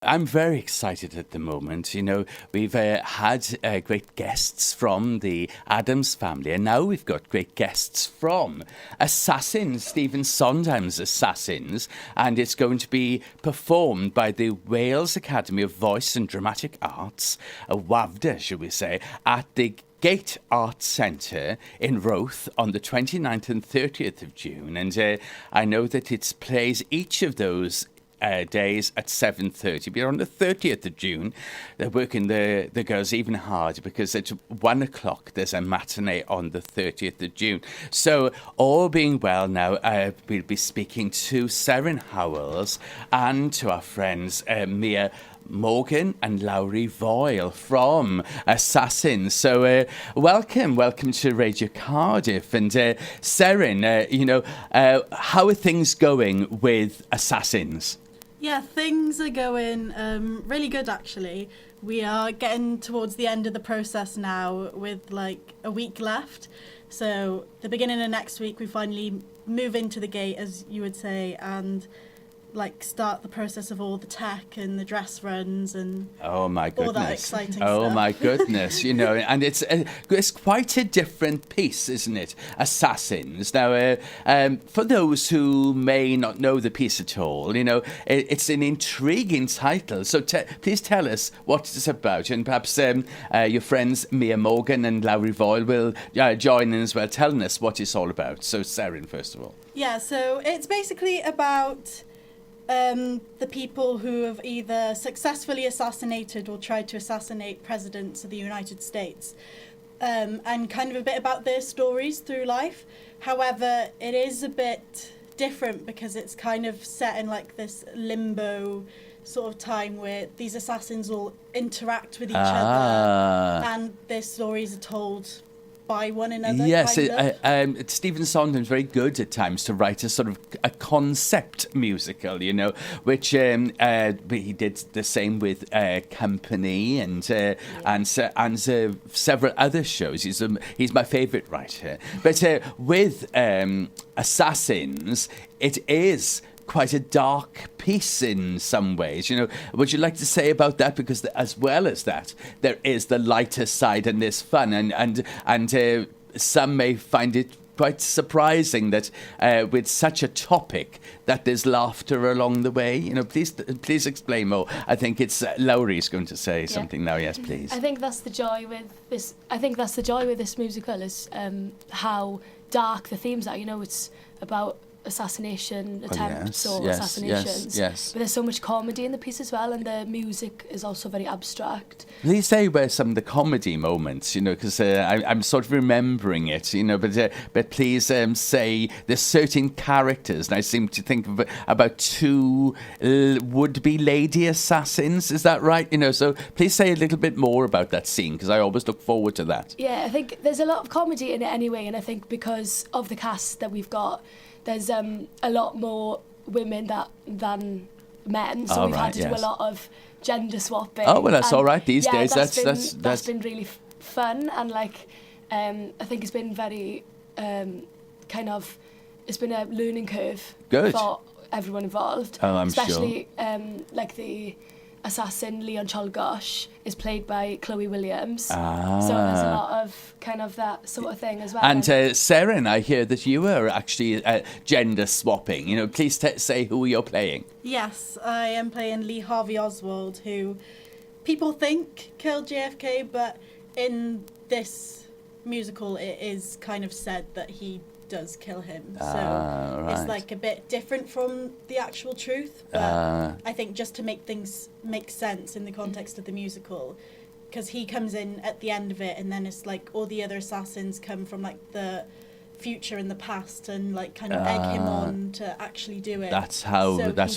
I'm very excited at the moment. You know, we've had great guests from the Addams family, and now we've got great guests from Assassins, Stephen Sondheim's Assassins, and it's going to be performed by the Wales Academy of Voice and Dramatic Arts, WAVDA, shall we say, at the Gate Arts Centre in Roath on the 29th and 30th of June. And I know that it plays each of those days at 7:30. But on the 30th of June, they're working the girls even harder because at 1 o'clock there's a matinee on the 30th of June. So all being well now, we'll be speaking to Seren Howells and to our friends Mia Morgan and Lowry Voyle from Assassins. So welcome to Radio Cardiff. And Seren, how are things going with Assassins? Yeah, things are going really good, actually. We are getting towards the end of the process now with like a week left. So the beginning of next week, we finally move into the gate, as you would say, and like start the process of all the tech and the dress runs and all that exciting stuff. Oh my goodness, and it's quite a different piece, isn't it? Assassins. Now, for those who may not know the piece at all, it's an intriguing title. So please tell us what it's about, and perhaps your friends Mia Morgan and Lowry Voyle will join in as well, telling us what it's all about. So Seren, first of all. Yeah, so it's basically about the people who have either successfully assassinated or tried to assassinate presidents of the United States, and kind of a bit about their stories through life. However, it is a bit different because it's kind of set in like this limbo sort of time where these assassins all interact with each other and their stories are told by one another. Yes, Stephen Sondheim's very good at times to write a sort of a concept musical, which he did the same with Company and several other shows. He's my favourite writer. But with Assassins, it is quite a dark piece in some ways. Would you like to say about that? Because as well as that, there is the lighter side and there's fun, and some may find it quite surprising that with such a topic that there's laughter along the way. Please explain more. I think it's Lowry's going to say something now. Yes, please. I think that's the joy with this musical is how dark the themes are. It's about assassination attempts assassinations. Yes. But there's so much comedy in the piece as well, and the music is also very abstract. Please say where some of the comedy moments, because I'm sort of remembering it, but please say there's certain characters, and I seem to think of about two would-be lady assassins, is that right? So please say a little bit more about that scene, because I always look forward to that. Yeah, I think there's a lot of comedy in it anyway, and I think because of the cast that we've got, there's a lot more women than men, so we've had to do a lot of gender swapping. Oh, well, that's all right these days. That's been really fun, and I think it's been very it's been a learning curve for everyone involved. Oh, I'm especially the assassin Leon Cholgosh is played by Chloe Williams. So there's a lot of that sort of thing as well. And Seren, I hear that you are actually gender swapping. Please say who you're playing. Yes, I am playing Lee Harvey Oswald, who people think killed JFK, but in this musical it is kind of said that he does kill him. So it's like a bit different from the actual truth, but I think just to make things make sense in the context of the musical, because he comes in at the end of it, and then it's like all the other assassins come from like the future and the past and egg him on to actually do it. That's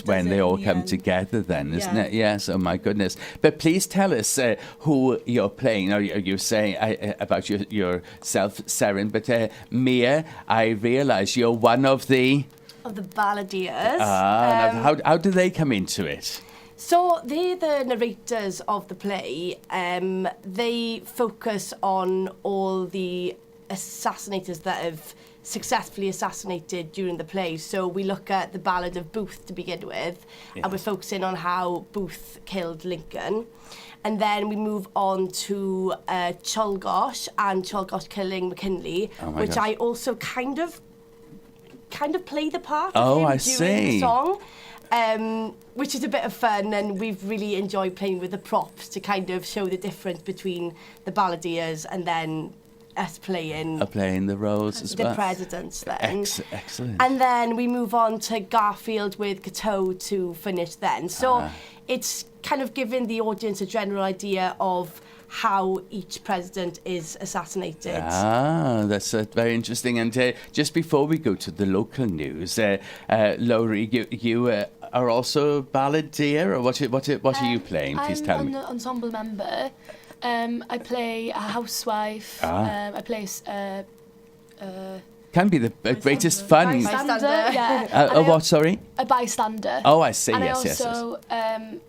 when they all come together then, isn't it? Yes. Oh my goodness. But please tell us who you're playing. You're saying about yourself, Seren, but Mia, I realise you're one of the balladeers. Now how do they come into it? So they're the narrators of the play. They focus on all the assassinators that have successfully assassinated during the play. So we look at the Ballad of Booth to begin with, and we're focusing on how Booth killed Lincoln. And then we move on to Cholgosh and Cholgosh killing McKinley, which I also kind of play the part of him during the song. Which is a bit of fun, and we've really enjoyed playing with the props to kind of show the difference between the balladeers and then us playing the roles as well. The presidents then. Excellent. And then we move on to Garfield with Cateau to finish then. So it's kind of giving the audience a general idea of how each president is assassinated. That's very interesting. And just before we go to the local news, Laurie, you are also a balladeer, or what are you playing? Please tell me. I'm an ensemble member. I play a housewife. I play can be the greatest fun. Bystander, yeah. What, sorry? A bystander. Oh, I see, and yes. I also,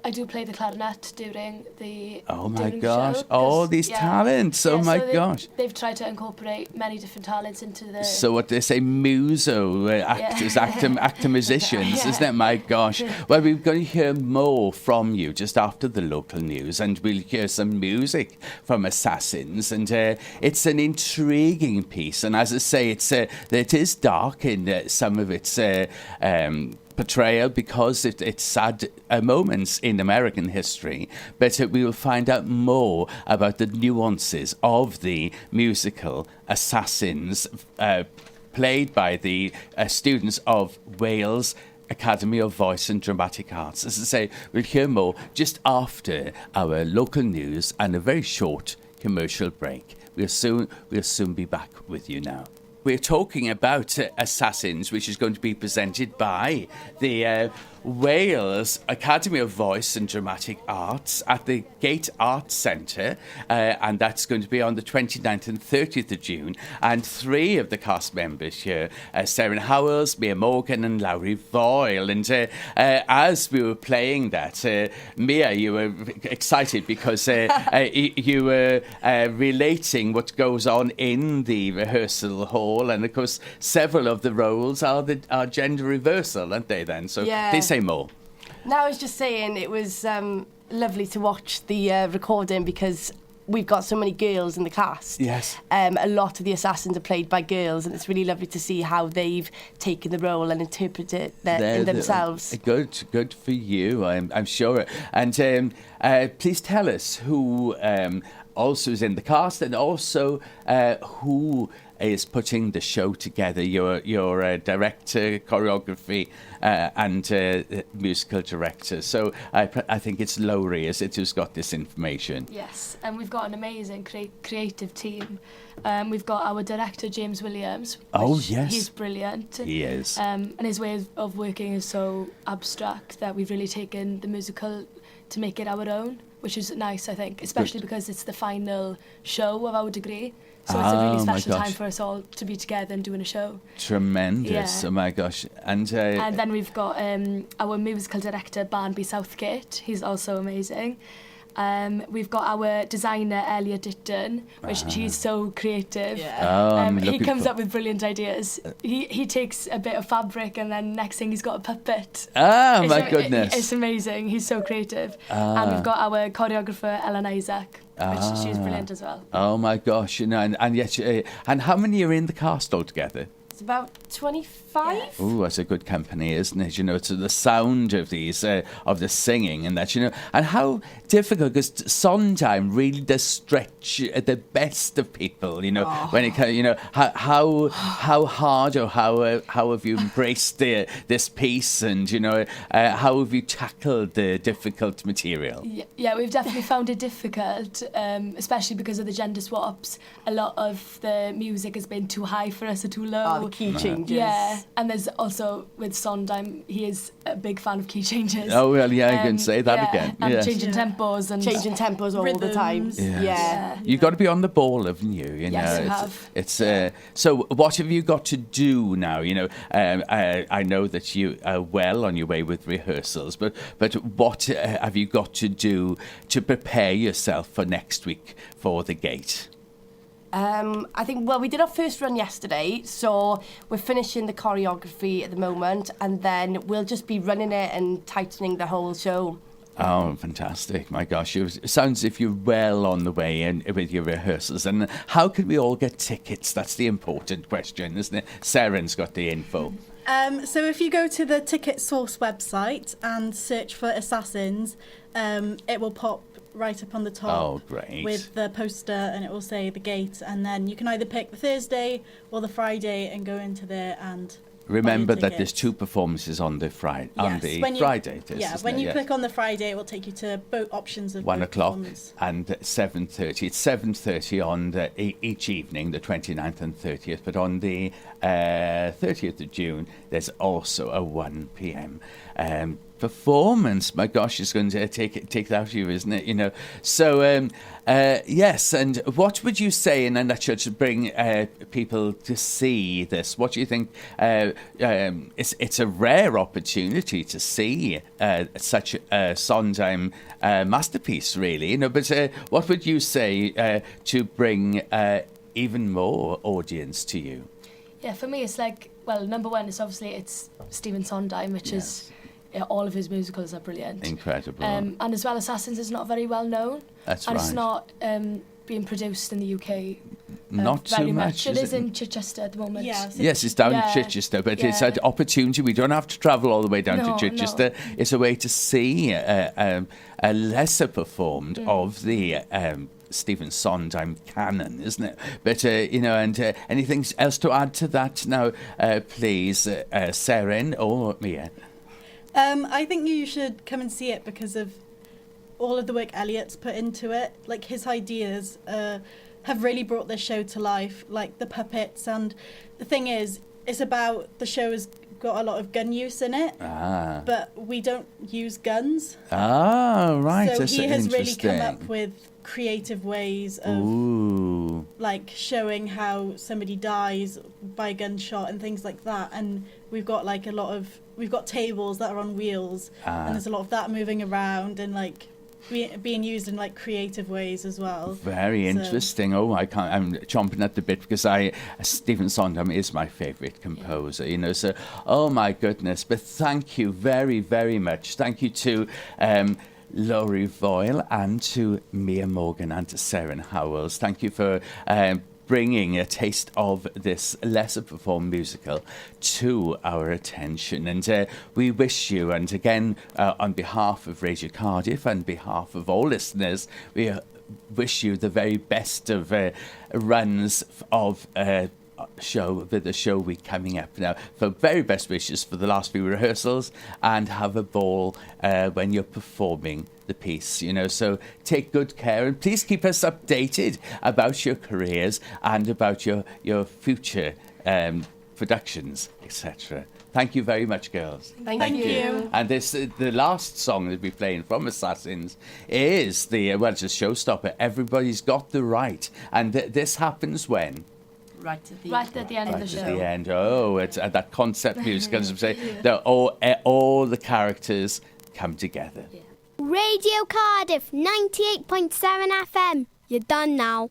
I do play the clarinet during the gosh. show, all these talents. Oh, my gosh. They've tried to incorporate many different talents into the... So what they say, muso, actors, actor musicians, isn't it? My gosh. Well, we're going to hear more from you just after the local news, and we'll hear some music from Assassins, and it's an intriguing piece, and as I say, it is dark in some of its portrayal because it's sad moments in American history, but we will find out more about the nuances of the musical Assassins played by the students of Wales Academy of Voice and Dramatic Arts. As I say, we'll hear more just after our local news and a very short commercial break. We'll soon be back with you now. We're talking about Assassins, which is going to be presented by the Wales Academy of Voice and Dramatic Arts at the Gate Arts Centre, and that's going to be on the 29th and 30th of June. And three of the cast members here, Sarah Howells, Mia Morgan and Lowry Voyle. And as we were playing that, Mia, you were excited because you were relating what goes on in the rehearsal hall, and of course several of the roles are gender reversal, aren't they then? So please say more. No, I was just saying it was lovely to watch the recording because we've got so many girls in the cast. Yes. A lot of the assassins are played by girls, and it's really lovely to see how they've taken the role and interpreted it in themselves. Good for you, I'm sure. And please tell us who also is in the cast, and also who is putting the show together. Your director, choreography, and musical director. So I think it's Laurie, is it, who's got this information? Yes, and we've got an amazing creative team. We've got our director, James Williams. Yes. He's brilliant. He is. And his way of working is so abstract that we've really taken the musical to make it our own, which is nice, I think, especially because it's the final show of our degree. So it's a really special time for us all to be together and doing a show. Tremendous. Yeah. Oh my gosh. And then we've got our musical director, Barnaby Southgate. He's also amazing. We've got our designer, Elliot Ditton, which she's so creative. Yeah. He comes up with brilliant ideas. He takes a bit of fabric and then next thing he's got a puppet. My goodness. It's amazing. He's so creative. And we've got our choreographer, Ellen Isaac, which she's brilliant as well. Oh my gosh, and yet, and how many are in the cast altogether? It's about 25. Yes. Oh, that's a good company, isn't it? To the sound of these, of the singing and that, and how difficult, because Sondheim really does stretch the best of people, when it comes, how hard or how have you embraced this piece, and, how have you tackled the difficult material? Yeah, we've definitely found it difficult, especially because of the gender swaps. A lot of the music has been too high for us or too low. The key changes. Yeah, and there's also with Sondheim, he is a big fan of key changes. Oh, well, yeah, you can say that again. And yes. changing tempos and changing tempos all the time. Yes. Yeah. You've got to be on the ball, haven't you? Yes, you have. It's so what have you got to do now? I know that you are well on your way with rehearsals, but what have you got to do to prepare yourself for next week for the Gate? I think, well, we did our first run yesterday, so we're finishing the choreography at the moment, and then we'll just be running it and tightening the whole show. Oh, fantastic. My gosh, it sounds as if you're well on the way in with your rehearsals. And how can we all get tickets? That's the important question, isn't it? Saren's got the info. So if you go to the Ticket Source website and search for Assassins, it will pop right up on the top. Oh, great. With the poster, and it will say the gate. And then you can either pick the Thursday or the Friday and go into there and... Remember that there's 2 performances on the Friday. Yes, On the Friday, it is, when you yes. click on the Friday, it will take you to both options of 1 both o'clock performance. and 7:30. It's 7:30 on each evening, the 29th and 30th. But on the 30th of June, there's also a 1 p.m. Performance. My gosh, it's going to take that out of you, isn't it? You know. So yes. And what would you say in a nutshell to bring people to see this? What do you think? It's a rare opportunity to see such a Sondheim masterpiece, really. You know. But what would you say to bring even more audience to you? Yeah, for me, it's like, well, number one is obviously it's Stephen Sondheim, which is... all of his musicals are brilliant. Incredible. And as well, Assassins is not very well known. That's and right. it's not being produced in the UK. Not very too much. It is in Chichester at the moment. Yes, it's down in Chichester, but it's an opportunity. We don't have to travel all the way down to Chichester. No. It's a way to see a lesser performed of the Stephen Sondheim canon, isn't it? But, you know, and anything else to add to that now, please, Seren or Mia? I think you should come and see it because of all of the work Elliot's put into it. Like, his ideas have really brought this show to life, like the puppets. And the thing is, it's about the show has got a lot of gun use in it, but we don't use guns. Right. So he has really come up with creative ways of like showing how somebody dies by a gunshot and things like that. And we've got like we've got tables that are on wheels, and there's a lot of that moving around and like being used in like creative ways as well. Very interesting. Oh, I'm chomping at the bit because Stephen Sondheim is my favourite composer, you know, so oh my goodness. But thank you very, very much. Thank you to Laurie Voyle and to Mia Morgan and to Seren Howells. Thank you for bringing a taste of this lesser performed musical to our attention. And we wish you, and again, on behalf of Radio Cardiff and behalf of all listeners, we wish you the very best of runs of the show week coming up now. For very best wishes for the last few rehearsals, and have a ball when you're performing the piece, you know. So take good care, and please keep us updated about your careers and about your future productions, etc. Thank you very much, girls. Thank you. And the last song that we're playing from Assassins is it's a showstopper. Everybody's Got the Right, and this happens when. Right at the end of the show. At the end. Oh, it's that concept music, as I'm saying, all the characters come together. Radio Cardiff 98.7 FM. You're done now.